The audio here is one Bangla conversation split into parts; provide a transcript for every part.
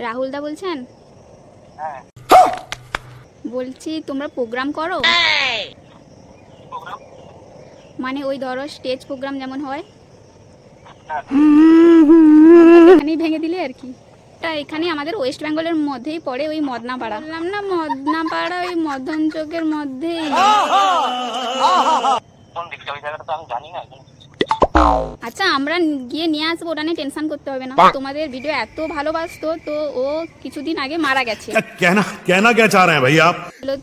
রাহুল দা বলছেন? হ্যাঁ। বলছি তোমরা প্রোগ্রাম করো? প্রোগ্রাম? মানে ওই ধরো স্টেজ প্রোগ্রাম যেমন হয় হ্যাঁ। এখানেই ভেঙে দিলে আর কি। তা এখানে আমাদের ওয়েস্ট বেঙ্গলের মধ্যেই পড়ে, ওই মদনাপাড়া। বললাম না মদনাপাড়া, ওই মদন চকের মধ্যেই। কোন দিকটা ওই জায়গাটা তো আমি জানি না। আচ্ছা আমরা গিয়ে নিয়ে আসবো, ওটা নিয়ে টেনশন করতে হবে না। তোমাদের ভিডিও এত ভালোবাসতো, তো ও কিছুদিন আগে মারা গেছে। कहना क्या चाह रहे हैं भैया आप?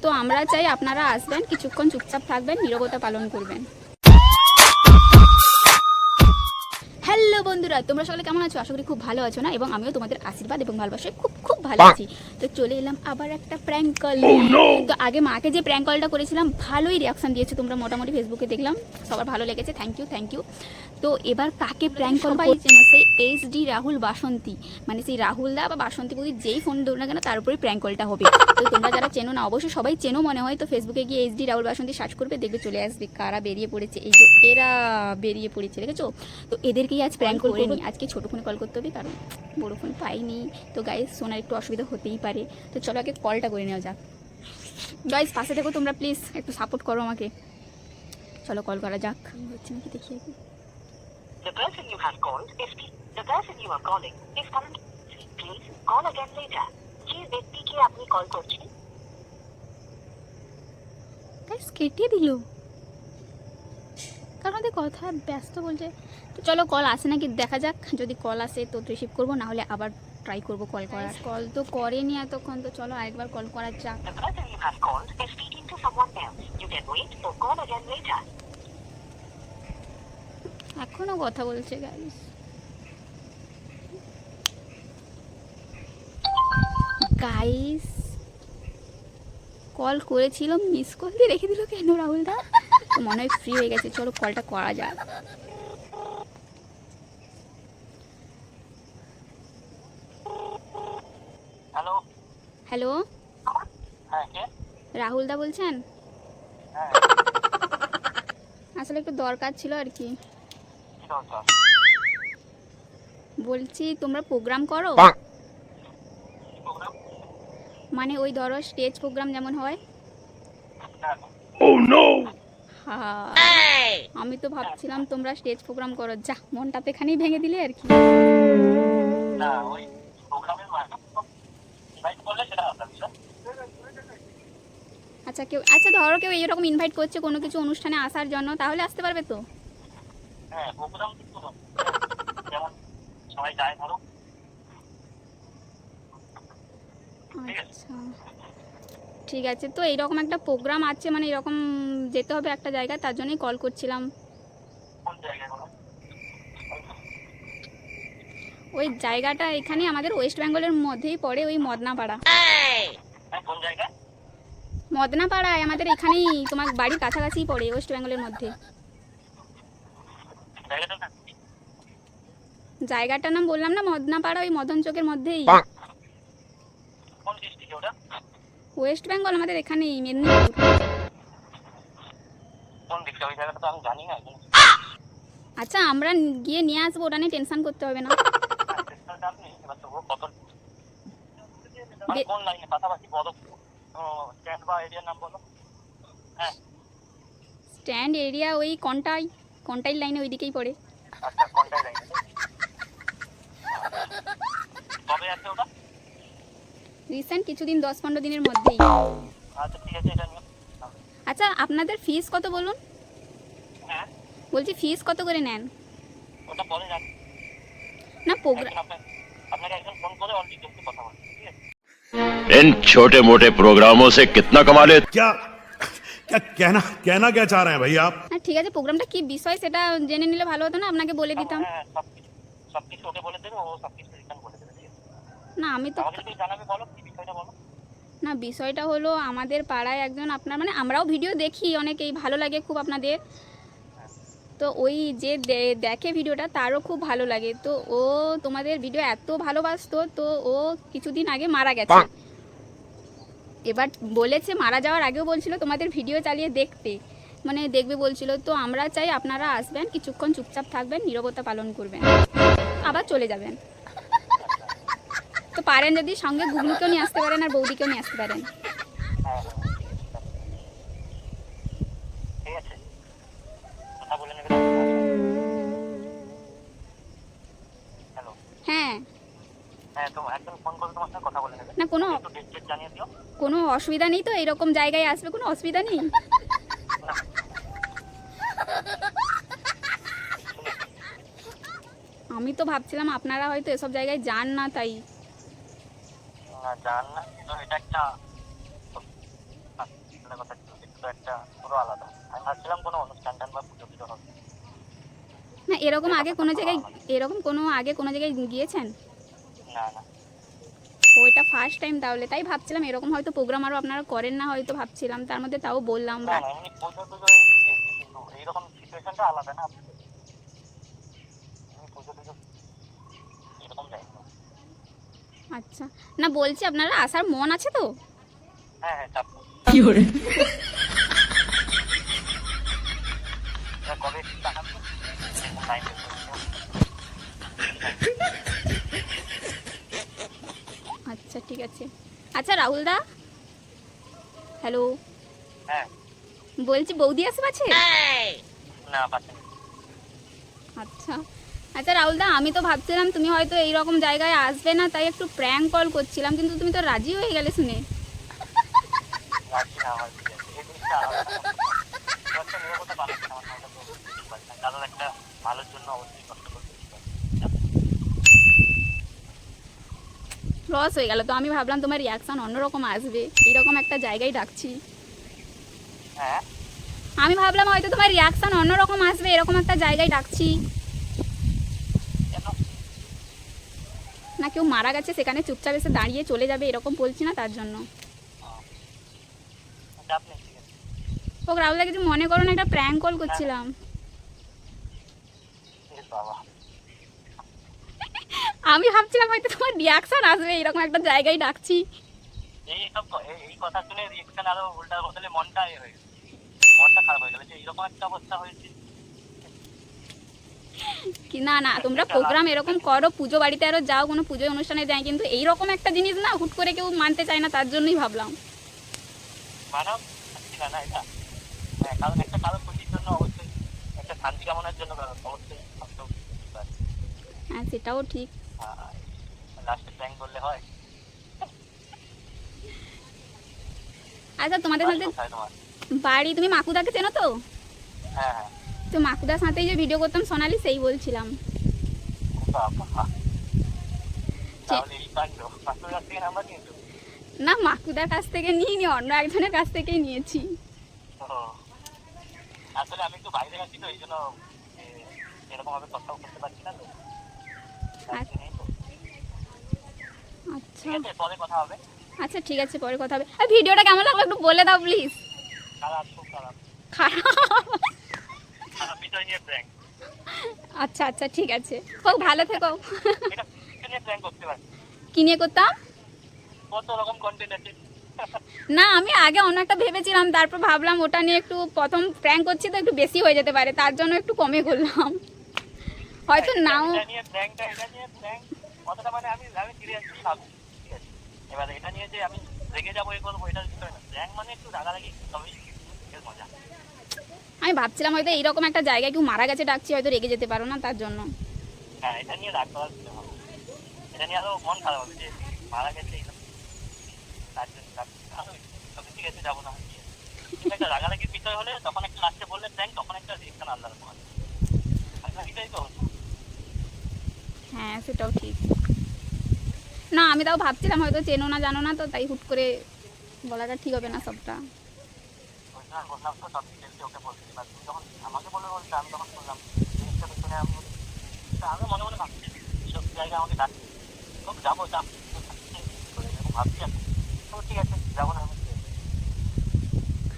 তো আমরা চাই আপনারা আসবেন, কিছুক্ষণ চুপচাপ থাকবেন, নীরবতা পালন করবেন। হ্যালো বন্ধুরা, তোমরা সকলে কেমন আছো? আশা করি খুব ভালো আছো না, এবং আমিও তোমাদের আশীর্বাদ এবং ভালোবাসায় খুব খুব ভালো আছি। তো চলে এলাম আবার একটা প্র্যাঙ্ক কল। তো আগে মাকে যে প্র্যাঙ্ক কলটা করেছিলাম, ভালোই রিয়াকশন দিয়েছে তোমরা, মোটামুটি ফেসবুকে দেখলাম সবার ভালো লেগেছে, থ্যাংক ইউ। তো এবার কাকে প্র্যাঙ্ক কল পাইছেন? সেই HD রাহুল বাসন্তী, মানে সেই রাহুল দা বা বাসন্তী বৌদি যেই ফোন দেবো না কেন তার উপরে প্র্যাঙ্ক কলটা হবে। তো তোমরা যারা চেনো না, অবশ্যই সবাই চেনো মনে হয়, তো ফেসবুকে গিয়ে HD রাহুল বাসন্তী সার্চ করবে, দেখবে চলে আসবে কারা বেরিয়ে পড়েছে। এই যে এরা বেরিয়ে পড়েছে, দেখেছো? তো এদেরকেই আজ প্র্যাঙ্ক করে নিই। আজকে ছোটো ফোনে কল করতে হবে, কারণ বড়ো ফোন পাইনি। তো গাইস শোনার একটু অসুবিধা হতেই পারে, তো চলো আগে কলটা করে নেওয়া যাক। গাইস পাশে দেখো তোমরা, প্লিজ একটু সাপোর্ট করো আমাকে। চলো কল করা যাক। হচ্ছে নাকি দেখি আগে। The person you have called is the person you are calling is currently. Please call again later. যে ব্যক্তিকে আপনি কল করছেন গাইস কেটে দিল, কারণ আমাদের কথা ব্যস্ত বলছে। তো চলো কল আসে নাকি দেখা যাক, যদি কল আসে তো রিসিভ করবো, না হলে আবার ট্রাই করবো কল করার। কল তো করেনি এতক্ষণ, তো চলো আরেকবার কল করা যাক। the person you have called is speaking to someone else. You can wait or call again later. এখনো কথা বলছে গাইস। গাইস কল করেছিল, মিস কল দিয়ে রেখে দিল কেন রাহুল দা? তো মনে হয় ফ্রি হয়ে গেছে, চলো কলটা করা যাক। হ্যালো। হ্যালো, হ্যাঁ কে? রাহুল দা বলছেন? হ্যাঁ। আসলে একটু দরকার ছিল আর কি। কি দরকার? বলছি তোমরা প্রোগ্রাম করো? কি প্রোগ্রাম? মানে ওই ধরো স্টেজ প্রোগ্রাম যেমন হয়। না। হ্যাঁ, আমি তো ভাবছিলাম তোমরা স্টেজ প্রোগ্রাম করো। যা, মনটা তো এখানেই ভেঙে দিলে আর কি। না, ওই প্রোগ্রামের ইনভাইট করলে সেটা আপনার বিষয়। আচ্ছা ধরো কেউ এইরকম ইনভাইট করছে কোনো কিছু অনুষ্ঠানে আসার জন্য, তাহলে আসতে পারবে তো? হ্যাঁ, প্রোগ্রাম কিন্তু যেমন সবাই যায় ধরো। আচ্ছা ঠিক আছে, তো এইরকম একটা প্রোগ্রাম আছে, মানে এরকম যেতে হবে একটা জায়গায়, তার জন্যই কল করছিলাম। কোন জায়গায় বলো? ওই জায়গাটা এখানে আমাদের ওয়েস্ট বেঙ্গলের মধ্যেই পড়ে, ওই মদনাপাড়া। হ্যাঁ, কোন জায়গায়? মদনাপাড়ায় আমাদের এখানেই, তোমার বাড়ির কাছাকাছিই পড়ে, ওয়েস্ট বেঙ্গলের মধ্যে। জায়গাটার নাম? জায়গাটার নাম বললাম না, মদনাপাড়া, ওই মদন চকের মধ্যেই। কোন ডিস্ট্রিক্টে ওটা? ওয়েস্ট বেঙ্গল আমাদের এখানেই, মেদিনীপুর। কোন দিকটা ওই জায়গাটা তো আমি জানি না। আচ্ছা আমরা গিয়ে নিয়ে আসবো, ওটা নিয়ে টেনশন করতে হবে না। আপনি এবার তো কত কোন লাইনে পাশাপাশি বলো, স্ট্যান্ড বা এরিয়ার নাম বলো। হ্যাঁ, স্ট্যান্ড এরিয়া ওই কন্টাই লাইনে ওইদিকেই পড়ে। আচ্ছা কোনটাই লাইনে? কবে আছে ওটা? রিসেন্ট কিছুদিন, 10-15 দিনের মধ্যেই। আচ্ছা ঠিক আছে, এটা নিয়ে। আচ্ছা আপনাদের ফিস কত বলুন? হ্যাঁ, বলছি ফিস কত করে নেন? ওটা পরে জানি না প্রোগ্রাম, আপনাকে একজন ফোন করে অল ডিটেইলসে কথা বলবেন, ঠিক আছে? इन छोटे मोटे प्रोग्रामों से कितना कमा लेते? क्या क्या कहना क्या चाह रहे हैं भैया आप? হ্যাঁ ঠিক আছে, প্রোগ্রামটা কি বিষয় সেটা জেনে নিলে ভালো হতো না, আপনাকে বলে দিতাম। হ্যাঁ, সবকিছু ওকে বলে দেবে, ও সবকিছু রিটার্ন বলে দেবে, ঠিক আছে? না আমি তো, আমাকে যদি জানাবে, বলো কি বিষয়টা বলো। না বিষয়টা হলো আমাদের পাড়ায় একজন আপনার, মানে আমরাও ভিডিও দেখি অনেকেই, ভালো লাগে খুব আপনাদের, তো ওই যে দেখে ভিডিওটা তারও খুব ভালো লাগে, তো ও তোমাদের ভিডিও এত ভালোবাসতো, তো ও কিছুদিন আগে মারা গেছে। এবার বলেছে, মারা যাওয়ার আগেও বলছিল তোমাদের ভিডিও চালিয়ে দেখতে, মানে দেখবে বলছিল। তো আমরা চাই আপনারা আসবেন, কিছুক্ষণ চুপচাপ থাকবেন, নীরবতা পালন করবেন, আবার চলে যাবেন। তো পারেন যদি সঙ্গে গুগলুকেও নিয়ে আসতে পারেন আর বৌদিকেও নিয়ে আসতে পারেন। হ্যাঁ হ্যাঁ ঠিক আছে কথা বলে নেবে। হ্যালো হ্যাঁ হ্যাঁ তো একদম ফোন করে তোমার সঙ্গে কথা বলে নেবে। না কোনো একটু ডেট জানিয়ে দিও। কোনো অসুবিধা নেই তো, এরকম জায়গায় আসবে কোনো অসুবিধা নেই? না আমি তো ভাবছিলাম আপনারা হয়তো এসব জায়গায় যান না, তাই। না জান না, কিন্তু এটা একটা কথা ছিল, কিন্তু একটা পুরো আলাদা। আমি ভাবছিলাম কোনো অনুষ্ঠান টান বা পুজো পুজো হবে। না এরকম আগে কোনো জায়গায়, এরকম কোনো আগে কোনো জায়গায় গিয়েছেন? না না ওইটা ফার্স্ট টাইম তাহলে, তাই ভাবছিলাম এরকম হয়তো প্রোগ্রাম আরও আপনারা করেন না হয়তো ভাবছিলাম, তার মধ্যে তাও বললাম। না না এমনি পুজো টুজো কিন্তু এইরকম সিচুয়েশনটা আলাদা না। এমনি পুজো টুজো এরকম যাই না। আচ্ছা না বলছি আপনারা আসার মন আছে তো? হ্যাঁ হ্যাঁ চাপ কি করে কবে টাকা টাইম আচ্ছা ঠিক আছে। আচ্ছা রাহুল দা, হ্যালো, হ্যাঁ বলছি বৌদি আসবে আছে? না পাচ্ছি আচ্ছা আচ্ছা রাহুল দা, আমি তো ভাবছিলাম তুমি হয়তো এইরকম জায়গায় আসবে না, তাই একটু প্র্যাঙ্ক কল করছিলাম, কিন্তু তুমি তো রাজি হয়ে গেলে শুনে। রাখছি না আমার এই জিনিসটা আলাদা। একটা নিরাপত্তা পালাচ্ছে আমার সঙ্গে তো বুঝতেই পারছেন, কারণ একটা ভালোর জন্য অবশ্যই কষ্ট করতে লস হয়ে গেল তো, আমি ভাবলাম তোমার রিয়াকশন অন্যরকম আসবে, এইরকম একটা জায়গায় ডাকছি। হ্যাঁ আমি ভাবলাম হয়তো তোমার রিয়াকশন অন্যরকম আসবে, এরকম একটা জায়গায় ডাকছি। কেন না কেউ মারা গেছে সেখানে চুপচাপ এসে দাঁড়িয়ে চলে যাবে এরকম বলছি না, তার জন্য। চাপ নেই ঠিক আছে। ও রাহুলদা কিছু মনে করো না, একটা প্র্যাঙ্ক কল করছিলাম। এ বাবা আমি ভাবছিলাম হয়তো তোমার রিয়াকশন আসবে, এরকম একটা জায়গায় ডাকছি। এই কথা শুনে রিয়েকশন আরো উল্টা বদলে মনটা এ হয়ে গেল, মনটা খারাপ হয়ে গেল যে এইরকম একটা অবস্থা হয়েছে। কি না না তোমরা প্রোগ্রাম এরকম করো, পুজো বাড়িতে আরো যাও, কোনো পুজো অনুষ্ঠানে যাই, কিন্তু এইরকম একটা জিনিস না হুট করে কেউ মানতে চায় না, তার জন্যই ভাবলাম। মানব না না এটা হ্যাঁ, কারণ একটা কারো ক্ষতির জন্য অবশ্যই একটা শান্তি কামনার জন্য অবশ্যই হ্যাঁ সেটাও ঠিক। লাস্টে প্র্যাঙ্ক করলে হয়। আচ্ছা তোমাদের সাথে কোথায় তোমার? বাড়ি, তুমি মাকুদাকে চেনো তো? হ্যাঁ হ্যাঁ তো মাকুদার সাথেই যে ভিডিও করতাম সোনালি, সেই বলছিলাম। বাবা তাহলে এই কাণ্ড পাঁচশো কাছ থেকে নাম্বার কিন্তু। না মাকুদার কাছ থেকে নিইনি, অন্য একজনের কাছ থেকেই নিয়েছি। আসলে আমি একটু বাইরে আছি তো, এই জন্য এরকম ভাবে কথাও করতে পারছি না তো। আচ্ছা ঠিক আছে পরে কথা হবে। আচ্ছা ঠিক আছে পরে কথা হবে। আর ভিডিওটা কেমন লাগলো একটু বলে দাও প্লিজ। খারাপ খুব খারাপ খারাপ? খারাপ বিষয় নিয়ে প্র্যাঙ্ক। আচ্ছা আচ্ছা ঠিক আছে, হোক ভালো থেকো। এটা নিয়ে প্র্যাঙ্ক করতে পারি, কি নিয়ে করতাম? কত রকম কন্টেন্ট আছে। না আমি আগে অন্য একটা ভেবেছিলাম, তারপর ভাবলাম ওটা নিয়ে একটু, প্রথম প্র্যাঙ্ক করছি তো একটু বেশি হয়ে যেতে পারে, তার জন্য একটু কমে করলাম, হয়তো নাও। এটা নিয়ে প্র্যাঙ্ক কতটা মানে আমি সিরিয়াসলি ভাবছি। ঠিক আছে এবার এটা নিয়ে যে আমি রেগে যাবো এ করবো এটার বিষয় না, প্র্যাঙ্ক মানে একটু রাগারাগি তবেই এর মজা। আমি ভাবছিলাম হয়তো এইরকম একটা জায়গায় কেউ মারা গেছে ডাকছি, হয়তো রেগে যেতে পারো না, তার জন্য। হ্যাঁ এটা নিয়ে রাগ করার কিছু হবে, এটা নিয়ে আরো মন খারাপ হবে যে মারা গেছে এইরকম, তার জন্য ঠিক আছে যাবো না। কিন্তু একটা রাগারাগির বিষয় হলে তখন একটা লাস্টে বললে প্র্যাঙ্ক, তখন একটা রিয়েকশন আলাদা রকম আছে। এটাই তো হচ্ছে। হ্যাঁ সেটাও ঠিক। না আমি তাও ভাবছিলাম হয়তো চেনো না জানো না তো, তাই হুট করে বলাটা ঠিক হবে না সবটা। বললাম তো সব ডিটেলসে ওকে বলতে, তুমি যখন আমাকে বলতে আমি তখন বললাম জিনিসটা তো শুনে আমি মনে মনে ভাবছি সব জায়গায় আমাকে ডাকছি, তো যাবো এরকম ভাবছি আর তো ঠিক আছে যাবো না।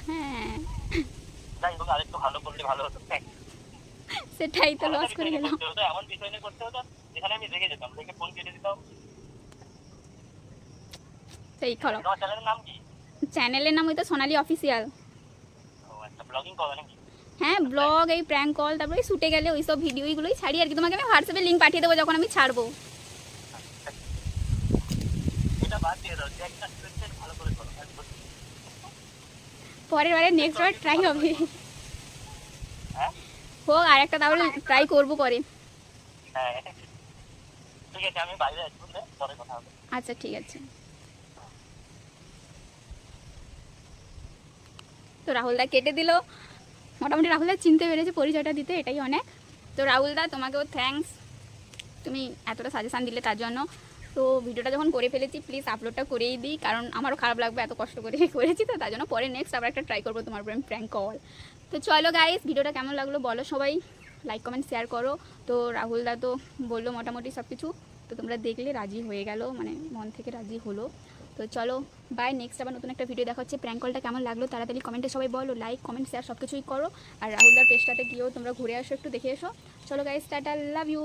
হ্যাঁ যাই হোক আরেকটু ভালো করলে ভালো হতো। সেটাই তো লস করে গেলাম। এমন বিষয় নিয়ে করতে হতো যেখানে আমি রেগে যেতাম, রেগে ফোন কেটে দিতাম। সেই খরচ। তোমার চ্যানেলের নাম কি? চ্যানেলের নাম ওই তো সোনালি অফিসিয়াল। ও একটা ব্লগিং করো নাকি? হ্যাঁ ব্লগ, এই প্র্যাঙ্ক কল, তারপরে শুটে গেলে ওই সব ভিডিওগুলোই ছাড়ি আর কি। তোমাকে আমি হোয়াটসঅ্যাপে লিঙ্ক পাঠিয়ে দেবো যখন আমি ছাড়বো। বাদ দিয়ে দাও, যে একটা করছে ভালো করে করো। পরের বারে নেক্সট বার ট্রাই হবে। হ্যাঁ হোক, আর একটা তাহলে ট্রাই করবো পরে। হ্যাঁ ঠিক আছে, আমি বাইরে আসবো, পরে কথা হবে। আচ্ছা ঠিক আছে। তো রাহুলদা কেটে দিল। মোটামুটি রাহুলদা চিনতে পেরেছে পরিচয়টা দিতে, এটাই অনেক। তো রাহুলদা তোমাকেও থ্যাঙ্কস, তুমি এতটা সাজেশান দিলে তার জন্য। তো ভিডিওটা যখন করে ফেলেছি প্লিজ আপলোডটা করেই দিই, কারণ আমারও খারাপ লাগবে, এত কষ্ট করে করেছি তো, তার জন্য পরে নেক্সট আবার একটা ট্রাই করবো তোমার উপরে আমি প্র্যাঙ্ক কল। তো চলো গাইস, ভিডিওটা কেমন লাগলো বলো সবাই, লাইক কমেন্ট শেয়ার করো। তো রাহুলদা তো বললো মোটামুটি সব কিছু, তো তোমরা দেখলে রাজি হয়ে গেল, মানে মন থেকে রাজি হলো। তো চলো বাই, নেক্সট আবার নতুন একটা ভিডিও দেখা হচ্ছে। প্র্যাঙ্ক কলটা কেমন লাগলো তাড়াতাড়ি কমেন্টে সবাই বলো, লাইক কমেন্ট শেয়ার সব কিছুই করো। আর রাহুলদার পেজটাতে গিয়েও তোমরা ঘুরে আসো, একটু দেখে এসো। চলো গাইস, টাটা, লাভ ইউ।